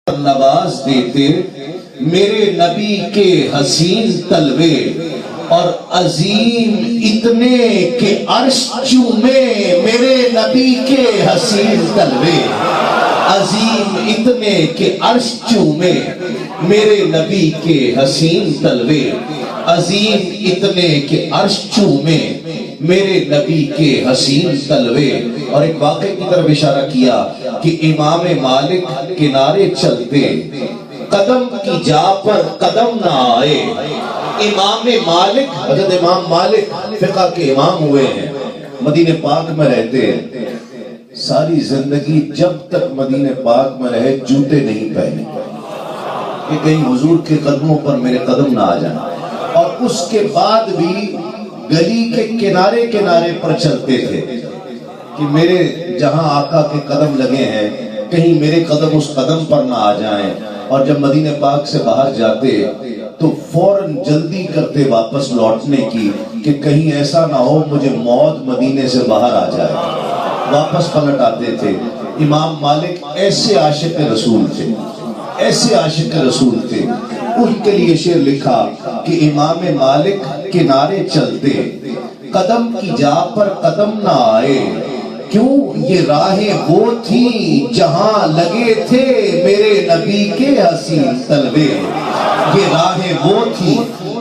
نواز دیتے میرے نبی کے حسین تلوے اور عظیم اتنے کہ عرش چومے میرے نبی کے حسین تلوے، عظیم اتنے کہ عرش چومے میرے نبی کے حسین تلوے، عظیم اتنے کہ عرش چومے میرے نبی کے حسین تلوے۔ اور ایک واقعے کی طرف اشارہ کیا کہ امام مالک کنارے چلتے قدم کی جا پر قدم نہ آئے۔ امام مالک، حضرت امام مالک فقہ کے امام ہوئے ہیں، مدینہ پاک میں رہتے ہیں، ساری زندگی جب تک مدینہ پاک میں رہے جوتے نہیں پہنے کہ کہیں حضور کے قدموں پر میرے قدم نہ آ جائیں، اور اس کے بعد بھی گلی کے کنارے کنارے پر چلتے تھے کہ میرے جہاں آقا کے قدم لگے ہیں کہیں میرے قدم اس قدم پر نہ آ جائیں۔ اور جب مدینہ پاک سے باہر جاتے تو فوراً جلدی کرتے واپس لوٹنے کی کہ کہیں ایسا نہ ہو مجھے موت مدینے سے باہر آ جائے، واپس پلٹ آتے تھے۔ امام مالک ایسے عاشق رسول تھے، ایسے عاشق رسول تھے۔ ان کے لیے شعر لکھا کہ امام مالک کنارے چلتے قدم کی جا پر قدم نہ آئے، کیوں یہ راہیں وہ تھی جہاں لگے تھے میرے نبی کے حسین تلوے، یہ راہیں وہ تھی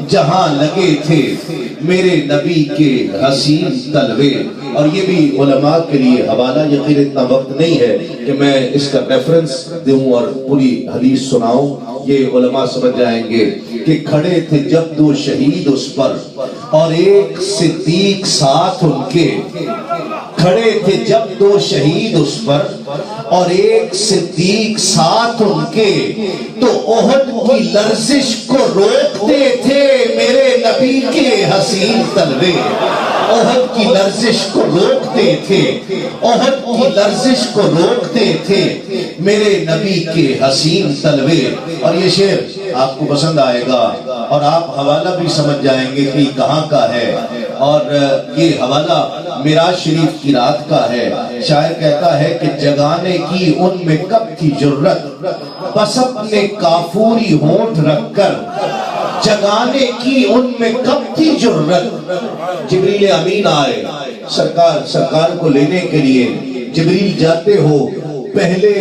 جہاں لگے تھے میرے نبی کے حسین تلوے۔ اور یہ بھی علماء کے لیے حوالہ، یقین اتنا وقت نہیں ہے کہ میں اس کا ریفرنس دوں اور پوری حدیث سناؤں، یہ علماء سمجھ جائیں گے کہ کھڑے تھے جب دو شہید اس پر اور ایک صدیق ساتھ ان کے، کھڑے تھے جب دو شہید اس پر اور ایک صدیق ساتھ ان کے، تو احد کی لرزش کو روکتے تھے میرے نبی کے حسین تلوے، احد کی لرزش کو روکتے تھے، احد کی لرزش کو روکتے تھے میرے نبی کے حسین تلوے۔ اور یہ شعر آپ کو پسند آئے گا اور آپ حوالہ بھی سمجھ جائیں گے کہ کہاں کا ہے، اور یہ حوالہ معراج شریف کی رات کا ہے۔ شاعر کہتا ہے کہ جگانے کی ان میں کب تھی جرت، بس اپنے کافوری ہونٹ رکھ کر، جگانے کی ان میں کب تھی جرت۔ جبریل امین آئے سرکار کو لینے کے لیے، جبریل جاتے ہو پہلے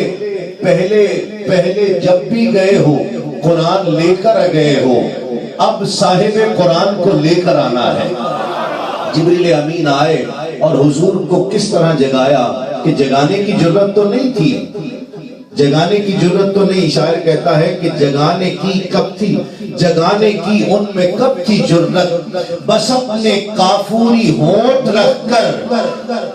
جب بھی گئے ہو قرآن لے کر گئے ہو، اب صاحب قرآن کو لے کر آنا ہے۔ جبریل امین آئے اور حضور کو کس طرح جگایا کہ جگانے کی ضرورت تو نہیں تھی، جگانے کی ضرورت تو نہیں۔ شاعر کہتا ہے کہ جگانے کی کب تھی، جگانے کی ان میں کب تھی جرت، بس اپنے کافوری ہونٹ رکھ کر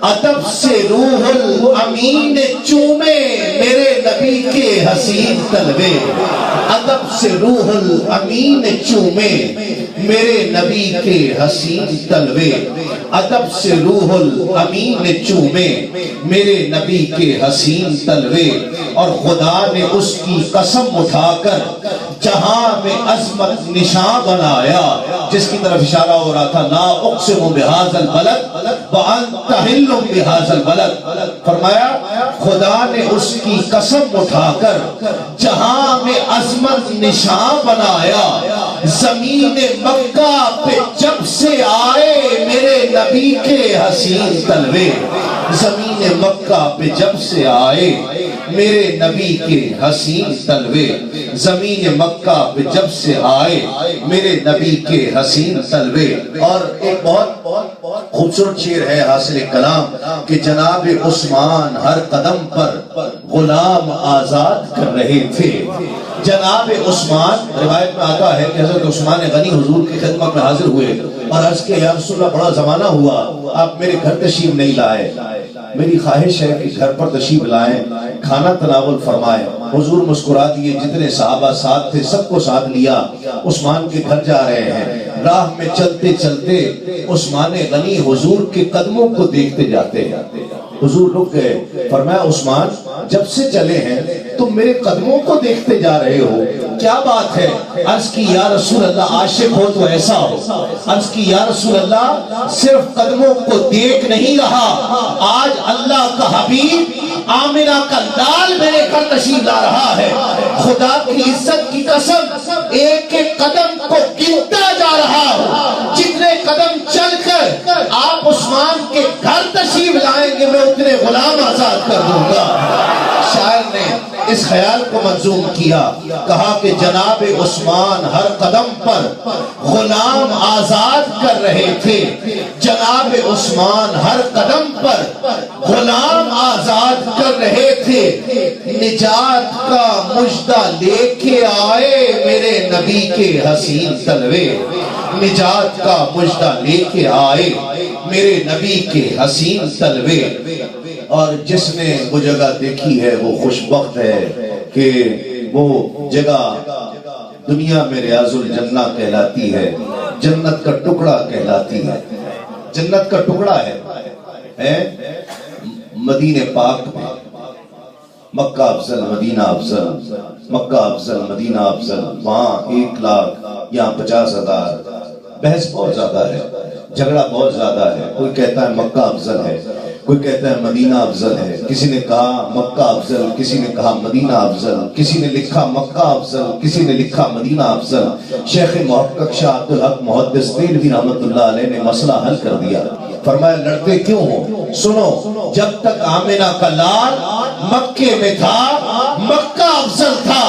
ادب سے روح الامین چومے میرے نبی کے حسین تلوے، ادب سے روح الامین چومے میرے نبی کے حسین تلوے، ادب سے روح الامین چومے میرے نبی کے حسین تلوے۔ اور خدا نے اس کی قسم اٹھا کر جہاں میں عظمت نشاں بنایا، جس کی طرف اشارہ ہو رہا تھا، لا اقسم بہذا البلد وانت حل بہذا البلد، فرمایا خدا نے اس کی قسم اٹھا کر جہاں میں عظمت نشاں بنایا، زمین مکہ پہ جب سے آئے میرے نبی کے حسین تلوے، زمین مکہ پہ جب سے آئے میرے نبی کے حسین تلوے، زمین مکہ پہ جب سے آئے میرے نبی کے حسین تلوے۔ اور ایک بہت خوبصورت شعر ہے حاصل کلام کہ جناب عثمان ہر قدم پر غلام آزاد کر رہے تھے۔ جناب عثمان، روایت میں آتا ہے کہ حضرت عثمان غنی حضور کی خدمت میں حاضر ہوئے اور عرض کہ یا رسول اللہ بڑا زمانہ ہوا آپ میرے گھر تشریف نہیں لائے، میری خواہش ہے کہ گھر پر تشریف لائیں، کھانا تناول فرمائیں۔ حضور مسکرا دیے، جتنے صحابہ ساتھ تھے سب کو ساتھ لیا، عثمان کے گھر جا رہے ہیں۔ راہ میں چلتے چلتے عثمان غنی حضور کے قدموں کو دیکھتے جاتے ہیں۔ حضور رک گئے، فرمایا عثمان جب سے چلے ہیں تم میرے قدموں کو دیکھتے جا رہے ہو، کیا بات ہے؟ عرض کی یا رسول اللہ عاشق ہو تو ایسا ہو، عرض کی یا رسول اللہ صرف قدموں کو دیکھ نہیں رہا، آج اللہ کا حبیب آمنہ کا لال میرے گھر تشریف لا رہا ہے، خدا کی عزت کی قسم ایک ایک قدم کو گنتا جا رہا ہوں، جتنے قدم چل کر آپ عثمان کے گھر تشریف لائیں گے میں اتنے غلام آزاد کر دوں گا۔ شاعر نے اس خیال کو منظوم کیا، کہا کہ جناب عثمان ہر قدم پر غلام آزاد کر رہے تھے، جناب عثمان ہر قدم پر غلام آزاد کر رہے تھے، نجات کا مژدہ لے کے آئے میرے نبی کے حسین تلوے، نجات کا مژدہ لے کے آئے میرے نبی کے حسین تلوے۔ اور جس نے وہ جگہ دیکھی ہے وہ خوش بخت ہے کہ وہ جگہ دنیا میں ریاض الجنہ کہلاتی ہے، جنت کا ٹکڑا کہلاتی ہے، جنت کا ٹکڑا ہے مدینہ پاک میں، مکہ افضل مدینہ افضل، مکہ افضل مدینہ افضل، وہاں 1 لاکھ یہاں 50,000، بحث بہت زیادہ ہے، جھگڑا بہت زیادہ ہے، کوئی کہتا ہے مکہ افضل ہے، کوئی کہتا ہے مدینہ افضل ہے، کسی نے کہا مکہ افضل، کسی نے کہا مدینہ افضل، کسی نے لکھا مکہ افضل، کسی نے لکھا مدینہ افضل۔ شیخ محقق شاہ عبدالحق محدث دہلوی رحمۃ اللہ علیہ نے مسئلہ حل کر دیا، فرمایا لڑتے کیوں ہو؟ سنو، جب تک آمنہ کا لال مکے میں تھا مکہ افضل تھا،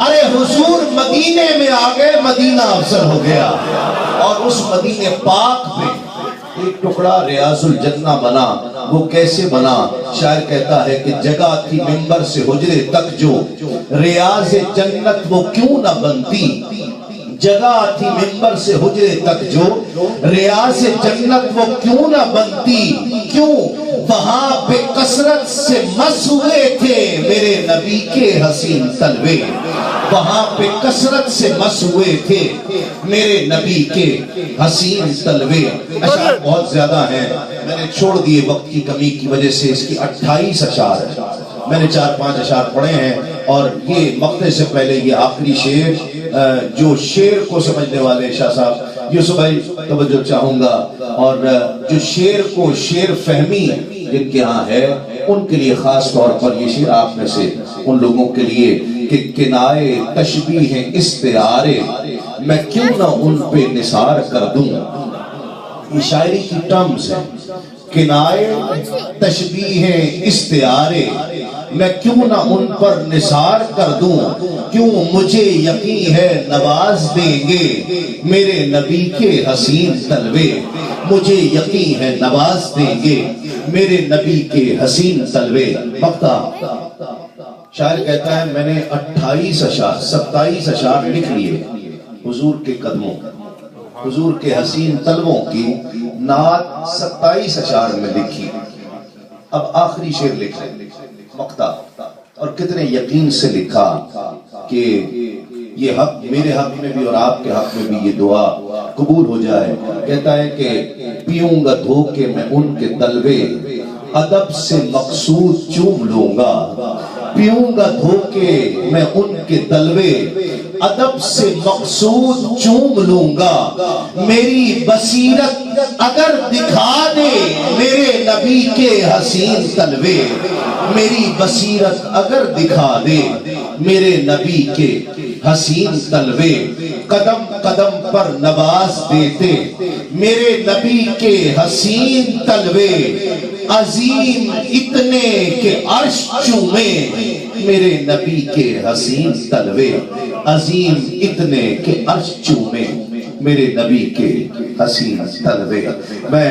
ارے حضور مدینے میں آ گئے مدینہ افضل ہو گیا، اور اس مدینہ پاک میں ایک ٹکڑا ریاض الجنہ بنا۔ وہ کیسے بنا؟ شاعر کہتا ہے کہ جگہ تھی منبر سے حجرے تک جو ریاض جنت وہ کیوں نہ بنتی، جگہ تھی منبر سے حجرے تک جو ریاض جنت وہ کیوں نہ بنتی، کیوں وہاں پہ کثرت سے مس ہوئے تھے میرے نبی کے حسین تلوے، وہاں پہ کثرت سے مس ہوئے تھے میرے نبی کے حسین تلوے۔ اشعار بہت زیادہ ہیں، میں نے چھوڑ دیے وقت کی کمی کی وجہ سے، اس کی 28 اشعار ہیں، میں نے 4-5 اشعار پڑھے ہیں، اور یہ مقطع سے پہلے یہ آخری شعر، جو شعر کو سمجھنے والے شاہ صاحب یوسف بھائی توجہ چاہوں گا، اور جو شعر کو شعر فہمی جن کے ہاں ہے ان کے لیے خاص طور پر یہ شعر آپ میں سے ان لوگوں کے لیے کہ کنائے تشبیہ ہیں استعارے، میں کیوں نہ ان پہ نثار کر دوں۔ یہ شاعری کی ٹرمز ہیں، کنائے تشبیہ ہیں استعارے، میں کیوں نہ ان پر نثار کر دوں، کیوں مجھے یقین ہے نواز دیں گے میرے نبی کے حسین تلوے، مجھے یقین ہے نواز دیں گے میرے نبی کے حسین تلوے۔ مقطع شاعر کہتا ہے میں نے 28 اشعار 27 اشعار لکھ لیے حضور کے قدموں، حضور کے حسین تلووں کی نعت 27 اشعار میں لکھی، اب آخری شعر لکھ رہے مقطع، اور کتنے یقین سے لکھا کہ یہ حق میرے حق میں بھی اور آپ کے حق میں بھی یہ دعا قبول ہو جائے۔ کہتا ہے کہ پیوں گا دھو کے میں ان کے تلوے، ادب سے مقصود چوم لوں گا، پیوں گا دھو کے میں ان کے تلوے، ادب سے مقصود چوم لوں گا، میری بصیرت اگر دکھا دے میرے نبی کے حسین تلوے، میری بصیرت اگر دکھا دے میرے نبی کے حسین تلوے، قدم قدم پر نواز دیتے میرے نبی کے حسین تلوے، عظیم اتنے کہ عرش چومے میرے نبی کے حسین تلوے، عظیم اتنے کہ عرش چومے میرے نبی کے حسین تلوے۔ میں